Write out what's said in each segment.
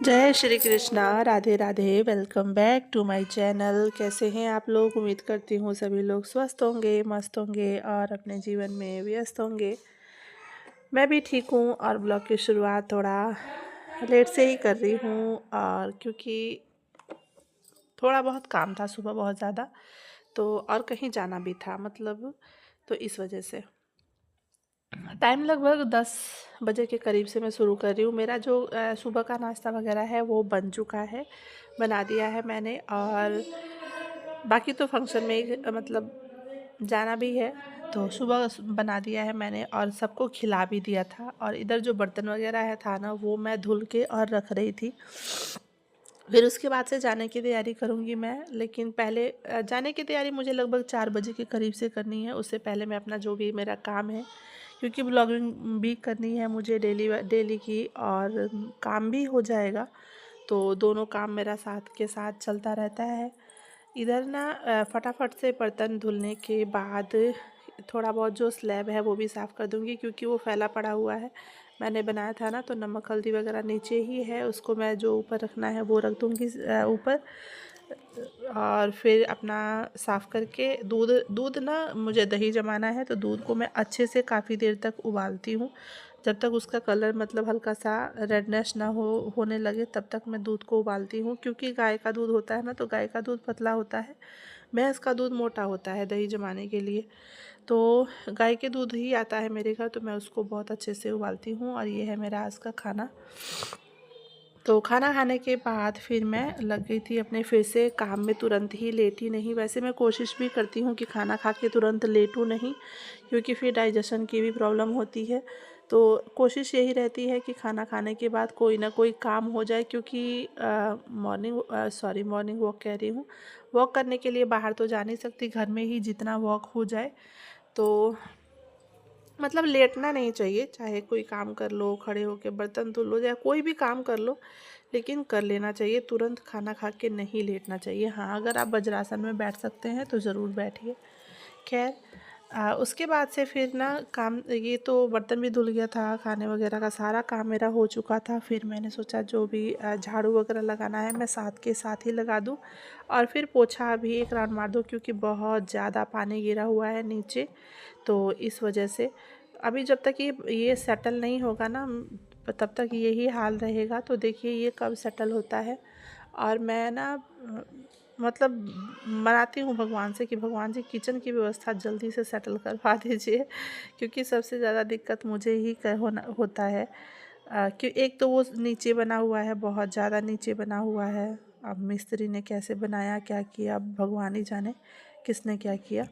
जय Shri Krishna, Radhe Radhe. Welcome back to my channel. कैसे हैं आप लोग? उम्मीद करती हूँ सभी लोग स्वस्थ होंगे, मस्त होंगे और अपने जीवन में व्यस्त होंगे। मैं भी ठीक हूँ और ब्लॉग की शुरुआत थोड़ा लेट से ही कर रही हूँ, और क्योंकि थोड़ा बहुत काम था सुबह, बहुत ज़्यादा, तो और कहीं जाना भी था मतलब, तो इस वजह से टाइम लगभग 10 बजे के करीब से मैं शुरू कर रही हूँ। मेरा जो सुबह का नाश्ता वगैरह है वो बन चुका है, बना दिया है मैंने। और बाकी तो फंक्शन में मतलब जाना भी है, तो सुबह बना दिया है मैंने और सबको खिला भी दिया था। और इधर जो बर्तन वगैरह है था ना, वो मैं धुल के और रख रही थी। फिर उसके बाद से जाने की तैयारी करूँगी मैं, लेकिन पहले जाने की तैयारी मुझे लगभग 4 बजे के करीब से करनी है। उससे पहले मैं अपना जो भी मेरा काम है, क्योंकि ब्लॉगिंग भी करनी है मुझे डेली डेली की, और काम भी हो जाएगा, तो दोनों काम मेरा साथ के साथ चलता रहता है। इधर ना फटाफट से बर्तन धुलने के बाद थोड़ा बहुत जो स्लैब है वो भी साफ़ कर दूँगी, क्योंकि वो फैला पड़ा हुआ है। मैंने बनाया था ना, तो नमक हल्दी वगैरह नीचे ही है, उसको मैं जो ऊपर रखना है वो रख दूँगी ऊपर। और फिर अपना साफ़ करके दूध दूध ना, मुझे दही जमाना है, तो दूध को मैं अच्छे से काफ़ी देर तक उबालती हूँ, जब तक उसका कलर मतलब हल्का सा रेडनेस ना होने लगे, तब तक मैं दूध को उबालती हूँ। क्योंकि गाय का दूध होता है ना, तो गाय का दूध पतला होता है, भैंस का दूध मोटा होता है दही जमाने के लिए। तो गाय के दूध ही आता है मेरे घर, तो मैं उसको बहुत अच्छे से उबालती हूँ। और ये है मेरा आज का खाना। तो खाना खाने के बाद फिर मैं लग गई थी अपने फिर से काम में। तुरंत ही लेटी नहीं, वैसे मैं कोशिश भी करती हूँ कि खाना खा के तुरंत लेटूँ नहीं, क्योंकि फिर डाइजेशन की भी प्रॉब्लम होती है। तो कोशिश यही रहती है कि खाना खाने के बाद कोई ना कोई काम हो जाए, क्योंकि मॉर्निंग वॉक कह रही हूँ, वॉक करने के लिए बाहर तो जा नहीं सकती, घर में ही जितना वॉक हो जाए। तो मतलब लेटना नहीं चाहिए, चाहे कोई काम कर लो, खड़े होके बर्तन धुल लो, या कोई भी काम कर लो, लेकिन कर लेना चाहिए। तुरंत खाना खा के नहीं लेटना चाहिए। हाँ, अगर आप वज्रासन में बैठ सकते हैं तो ज़रूर बैठिए। खैर, उसके बाद से फिर ना काम, ये तो बर्तन भी धुल गया था, खाने वगैरह का सारा काम मेरा हो चुका था। फिर मैंने सोचा जो भी झाड़ू वगैरह लगाना है मैं साथ के साथ ही लगा दूँ, और फिर पोछा भी एक राउंड मार दूँ, क्योंकि बहुत ज़्यादा पानी गिरा हुआ है नीचे। तो इस वजह से अभी जब तक ये सेटल नहीं होगा ना, तब तक यही हाल रहेगा। तो देखिए ये कब सेटल होता है। और मैं ना मतलब मनाती हूँ भगवान से कि भगवान जी किचन की व्यवस्था जल्दी से सेटल करवा दीजिए, क्योंकि सबसे ज़्यादा दिक्कत मुझे ही होता है। कि एक तो वो नीचे बना हुआ है, बहुत ज़्यादा नीचे बना हुआ है। अब मिस्त्री ने कैसे बनाया, क्या किया, अब भगवान ही जाने किसने क्या किया।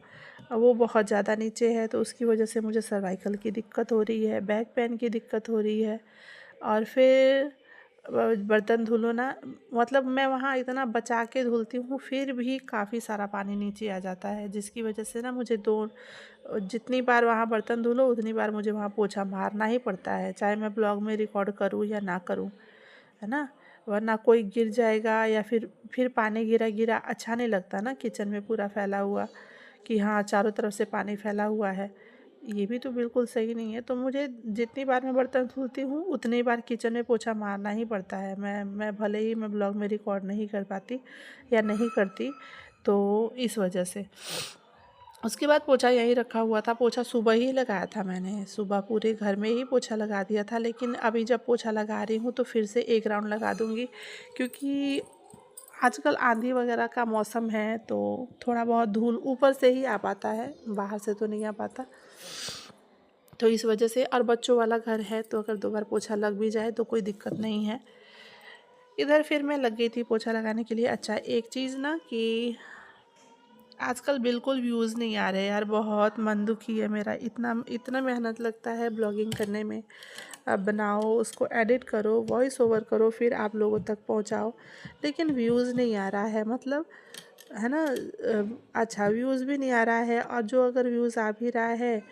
अब वो बहुत ज़्यादा नीचे है, तो उसकी वजह से मुझे सर्वाइकल की दिक्कत हो रही है, बैक पेन की दिक्कत हो रही है। और फिर बर्तन धुलो ना, मतलब मैं वहाँ इतना बचा के धुलती हूँ, फिर भी काफ़ी सारा पानी नीचे आ जाता है, जिसकी वजह से ना मुझे जितनी बार वहाँ बर्तन धुलो उतनी बार मुझे वहाँ पोछा मारना ही पड़ता है, चाहे मैं ब्लॉग में रिकॉर्ड करूँ या ना करूँ, है ना। वरना कोई गिर जाएगा, या फिर पानी गिरा गिरा अच्छा नहीं लगता ना, किचन में पूरा फैला हुआ, कि हाँ चारों तरफ से पानी फैला हुआ है, ये भी तो बिल्कुल सही नहीं है। तो मुझे जितनी बार मैं बर्तन धुलती हूँ उतनी बार किचन में पोछा मारना ही पड़ता है। मैं भले ही मैं ब्लॉग में रिकॉर्ड नहीं कर पाती या नहीं करती, तो इस वजह से। उसके बाद पोछा यहीं रखा हुआ था, पोछा सुबह ही लगाया था मैंने, सुबह पूरे घर में ही पोछा लगा दिया था। लेकिन अभी जब पोछा लगा रही हूँ तो फिर से एक राउंड लगा दूँगी, क्योंकि आजकल आंधी वगैरह का मौसम है, तो थोड़ा बहुत धूल ऊपर से ही आ पाता है, बाहर से तो नहीं आ पाता। तो इस वजह से, और बच्चों वाला घर है, तो अगर 2 बार पोछा लग भी जाए तो कोई दिक्कत नहीं है। इधर फिर मैं लग गई थी पोछा लगाने के लिए। अच्छा, एक चीज़ ना कि आजकल बिल्कुल व्यूज़ नहीं आ रहे यार, बहुत मन दुखी है मेरा। इतना इतना मेहनत लगता है ब्लॉगिंग करने में। अब बनाओ, उसको एडिट करो, वॉइस ओवर करो, फिर आप लोगों तक पहुंचाओ, लेकिन व्यूज़ नहीं आ रहा है, मतलब, है ना। अच्छा, व्यूज़ भी नहीं आ रहा है, और जो अगर व्यूज़ आ भी रहा है,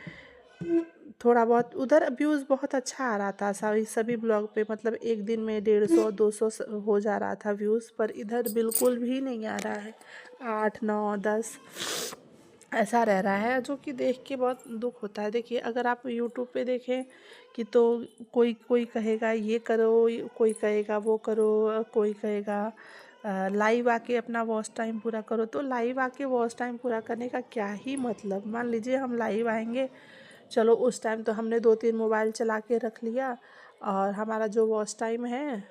थोड़ा बहुत उधर व्यूज़ बहुत अच्छा आ रहा था सभी सभी ब्लॉग पे, मतलब एक दिन में 150 200 हो जा रहा था व्यूज़, पर इधर बिल्कुल भी नहीं आ रहा है। 8 9 10 ऐसा रह रहा है, जो कि देख के बहुत दुख होता है। देखिए, अगर आप यूट्यूब पे देखें कि तो कोई कोई कहेगा ये करो, कोई कहेगा वो करो, कोई कहेगा लाइव आके अपना वॉच टाइम पूरा करो। तो लाइव आके वॉच टाइम पूरा करने का क्या ही मतलब। मान लीजिए हम लाइव आएंगे, चलो उस टाइम तो हमने 2-3 मोबाइल चला के रख लिया, और हमारा जो वॉच टाइम है,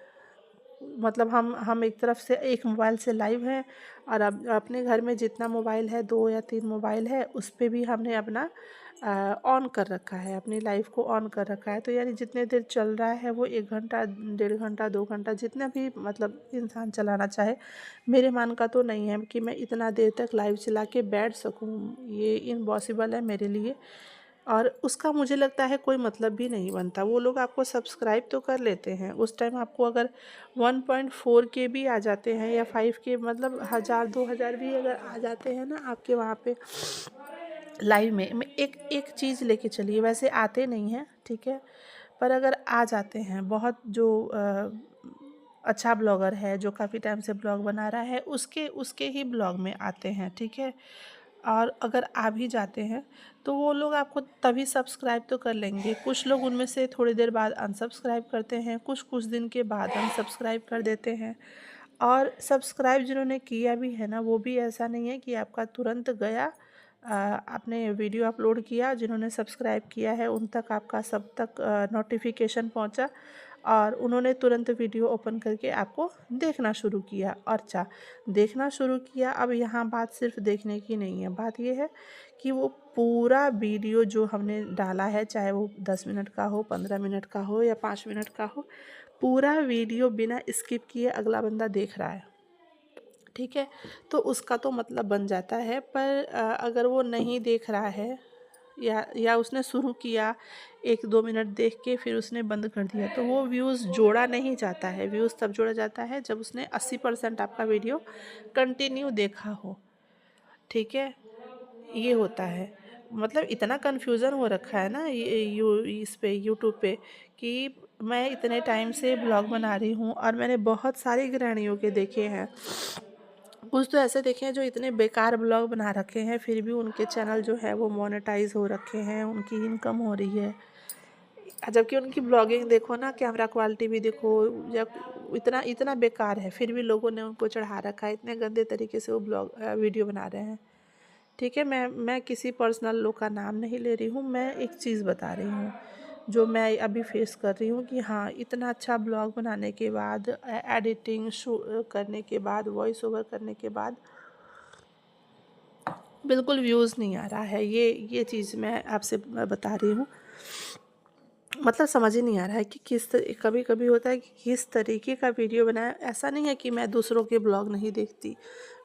मतलब हम एक तरफ से एक मोबाइल से लाइव हैं, और अब अपने घर में जितना मोबाइल है, 2 या 3 मोबाइल है, उस पे भी हमने अपना ऑन कर रखा है, अपनी लाइव को ऑन कर रखा है। तो यानी जितने देर चल रहा है वो 1 घंटा, 1.5 घंटा, 2 घंटा, जितना भी मतलब इंसान चलाना चाहे। मेरे मन का तो नहीं है कि मैं इतना देर तक लाइव चला के बैठ सकूँ, ये इम्पॉसिबल है मेरे लिए। और उसका मुझे लगता है कोई मतलब भी नहीं बनता। वो लोग आपको सब्सक्राइब तो कर लेते हैं, उस टाइम आपको अगर 1.4 के भी आ जाते हैं, या 5 के, मतलब 1000-2000 भी अगर आ जाते हैं ना आपके वहाँ पे लाइव में, एक एक चीज़ लेके चलिए, वैसे आते नहीं हैं, ठीक है, पर अगर आ जाते हैं बहुत, जो अच्छा ब्लॉगर है, जो काफ़ी टाइम से ब्लॉग बना रहा है, उसके उसके ही ब्लॉग में आते हैं, ठीक है। और अगर आ भी जाते हैं तो वो लोग आपको तभी सब्सक्राइब तो कर लेंगे। कुछ लोग उनमें से थोड़ी देर बाद अनसब्सक्राइब करते हैं, कुछ कुछ दिन के बाद अनसब्सक्राइब कर देते हैं। और सब्सक्राइब जिन्होंने किया भी है ना, वो भी ऐसा नहीं है कि आपका तुरंत गया, आपने वीडियो अपलोड किया, जिन्होंने सब्सक्राइब किया है उन तक आपका सब तक नोटिफिकेशन पहुंचा, और उन्होंने तुरंत वीडियो ओपन करके आपको देखना शुरू किया। और अच्छा, देखना शुरू किया, अब यहाँ बात सिर्फ देखने की नहीं है, बात ये है कि वो पूरा वीडियो जो हमने डाला है, चाहे वो 10 मिनट का हो, 15 मिनट का हो, या 5 मिनट का हो, पूरा वीडियो बिना स्किप किए अगला बंदा देख रहा है, ठीक है। तो उसका तो मतलब बन जाता है। पर अगर वो नहीं देख रहा है, या उसने शुरू किया 1-2 मिनट देख के फिर उसने बंद कर दिया, तो वो व्यूज़ जोड़ा नहीं जाता है। व्यूज़ तब जोड़ा जाता है जब उसने 80% आपका वीडियो कंटिन्यू देखा हो, ठीक है। ये होता है। मतलब इतना कन्फ्यूज़न हो रखा है ना इस पे यूट्यूब पे, कि मैं इतने टाइम से ब्लॉग बना रही हूँ, और मैंने बहुत सारी गृहिणियों के देखे हैं। कुछ तो ऐसे देखे हैं जो इतने बेकार ब्लॉग बना रखे हैं, फिर भी उनके चैनल जो है वो मोनेटाइज हो रखे हैं, उनकी इनकम हो रही है। जबकि उनकी ब्लॉगिंग देखो ना, कैमरा क्वालिटी भी देखो, या इतना इतना बेकार है, फिर भी लोगों ने उनको चढ़ा रखा है, इतने गंदे तरीके से वो वीडियो बना रहे हैं, ठीक है। मैं किसी पर्सनल लोग का नाम नहीं ले रही हूँ, मैं एक चीज़ बता रही हूँ जो मैं अभी फेस कर रही हूँ, कि हाँ, इतना अच्छा ब्लॉग बनाने के बाद, एडिटिंग करने के बाद, वॉइस ओवर करने के बाद, बिल्कुल व्यूज़ नहीं आ रहा है। ये चीज़ मैं आपसे बता रही हूँ। मतलब समझ ही नहीं आ रहा है कि कभी कभी होता है कि किस तरीके का वीडियो बनाया। ऐसा नहीं है कि मैं दूसरों के ब्लॉग नहीं देखती,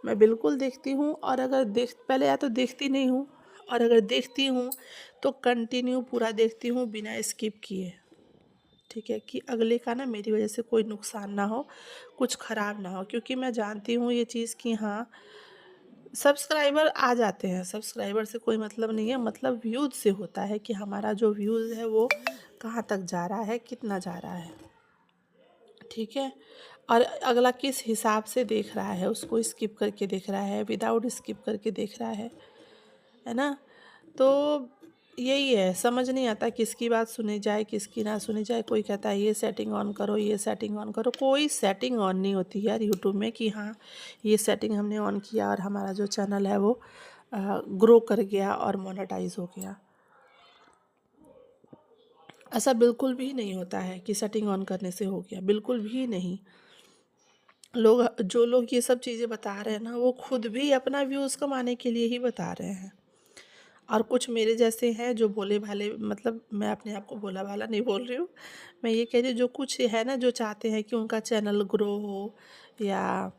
मैं बिल्कुल देखती हूँ। और अगर पहले या तो देखती नहीं हूँ, और अगर देखती हूँ तो कंटिन्यू पूरा देखती हूँ बिना स्किप किए, ठीक है, कि अगले का ना मेरी वजह से कोई नुकसान ना हो, कुछ ख़राब ना हो। क्योंकि मैं जानती हूँ ये चीज़ कि हाँ, सब्सक्राइबर आ जाते हैं, सब्सक्राइबर से कोई मतलब नहीं है, मतलब व्यूज़ से होता है कि हमारा जो व्यूज़ है वो कहाँ तक जा रहा है, कितना जा रहा है, ठीक है। और अगला किस हिसाब से देख रहा है, उसको स्किप करके देख रहा है, विदाउट स्किप करके देख रहा है ना। तो यही है, समझ नहीं आता किसकी बात सुनी जाए, किसकी ना सुनी जाए। कोई कहता है ये सेटिंग ऑन करो, ये सेटिंग ऑन करो, कोई सेटिंग ऑन नहीं होती यार यूट्यूब में कि हाँ, ये सेटिंग हमने ऑन किया और हमारा जो चैनल है वो ग्रो कर गया और मोनेटाइज हो गया। ऐसा बिल्कुल भी नहीं होता है कि सेटिंग ऑन करने से हो गया, बिल्कुल भी नहीं। जो लोग ये सब चीज़ें बता रहे हैं ना, वो खुद भी अपना व्यूज़ कमाने के लिए ही बता रहे हैं। और कुछ मेरे जैसे हैं जो भोले भाले, मतलब मैं अपने आप को भोला भाला नहीं बोल रही हूँ, मैं ये कह रही हूँ जो कुछ है ना, जो चाहते हैं कि उनका चैनल ग्रो हो या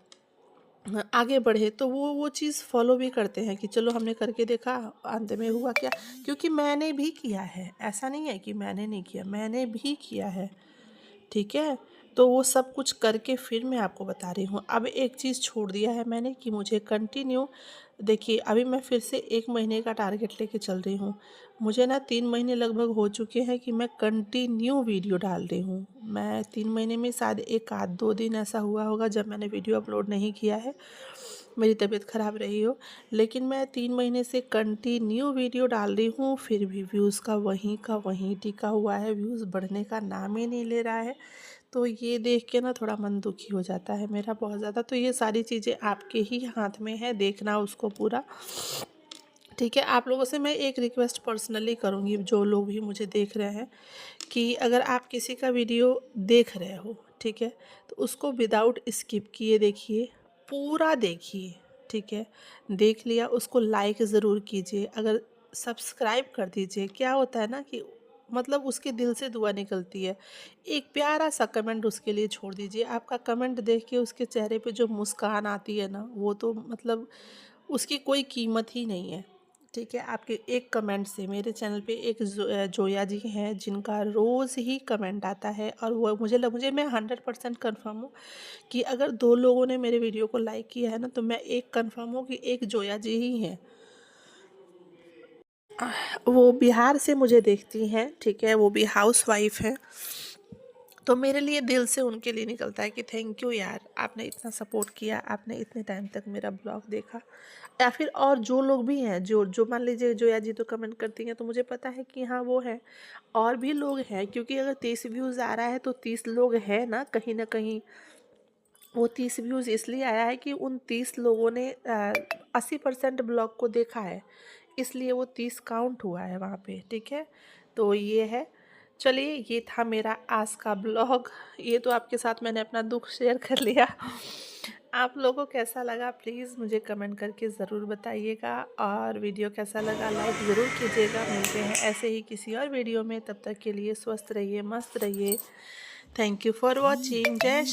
आगे बढ़े, तो वो चीज़ फॉलो भी करते हैं कि चलो हमने करके देखा, अंत में हुआ क्या। क्योंकि मैंने भी किया है, ऐसा नहीं है कि मैंने नहीं किया, मैंने भी किया है, ठीक है। तो वो सब कुछ करके फिर मैं आपको बता रही हूँ। अब एक चीज़ छोड़ दिया है मैंने कि मुझे कंटिन्यू, देखिए अभी मैं फिर से 1 महीने का टारगेट लेके चल रही हूँ। मुझे ना 3 महीने लगभग हो चुके हैं कि मैं कंटिन्यू वीडियो डाल रही हूँ। मैं 3 महीने में शायद 1 आध 2 दिन ऐसा हुआ होगा जब मैंने वीडियो अपलोड नहीं किया है। मेरी तबीयत ख़राब रही हो, लेकिन मैं 3 महीने से कंटिन्यू वीडियो डाल रही हूँ, फिर भी व्यूज़ का वहीं टिका हुआ है, व्यूज़ बढ़ने का नाम ही नहीं ले रहा है। तो ये देख के ना थोड़ा मन दुखी हो जाता है मेरा बहुत ज़्यादा। तो ये सारी चीज़ें आपके ही हाथ में है, देखना उसको पूरा, ठीक है। आप लोगों से मैं एक रिक्वेस्ट पर्सनली करूँगी, जो लोग भी मुझे देख रहे हैं, कि अगर आप किसी का वीडियो देख रहे हो, ठीक है, तो उसको विदाउट स्किप किए देखिए, पूरा देखिए, ठीक है। देख लिया, उसको लाइक ज़रूर कीजिए, अगर सब्सक्राइब कर दीजिए। क्या होता है ना कि मतलब उसके दिल से दुआ निकलती है। एक प्यारा सा कमेंट उसके लिए छोड़ दीजिए। आपका कमेंट देख के उसके चेहरे पे जो मुस्कान आती है ना, वो तो मतलब उसकी कोई कीमत ही नहीं है, ठीक है। आपके एक कमेंट से मेरे चैनल पे एक जोया जी हैं जिनका रोज़ ही कमेंट आता है, और वो मुझे मैं 100% कन्फर्म हूँ कि अगर 2 लोगों ने मेरे वीडियो को लाइक किया है ना, तो मैं एक कन्फर्म हूँ कि एक जोया जी ही हैं। वो बिहार से मुझे देखती हैं, ठीक है, वो भी हाउसवाइफ हैं। तो मेरे लिए दिल से उनके लिए निकलता है कि थैंक यू यार, आपने इतना सपोर्ट किया, आपने इतने टाइम तक मेरा ब्लॉग देखा। या फिर और जो लोग भी हैं, जो जो मान लीजिए जोया जी तो कमेंट करती हैं, तो मुझे पता है कि हाँ वो है, और भी लोग हैं, क्योंकि अगर 30 व्यूज़ आ रहा है तो 30 लोग हैं ना कहीं ना कहीं। वो 30 व्यूज़ इसलिए आया है कि उन 30 लोगों ने 80% ब्लॉग को देखा है, इसलिए वो 30 काउंट हुआ है वहाँ पे, ठीक है। तो ये है। चलिए, ये था मेरा आज का ब्लॉग। ये तो आपके साथ मैंने अपना दुख शेयर कर लिया। आप लोगों को कैसा लगा प्लीज़ मुझे कमेंट करके ज़रूर बताइएगा, और वीडियो कैसा लगा लाइक ज़रूर कीजिएगा। मिलते हैं ऐसे ही किसी और वीडियो में, तब तक के लिए स्वस्थ रहिए, मस्त रहिए। Thank you for watching. जय श्री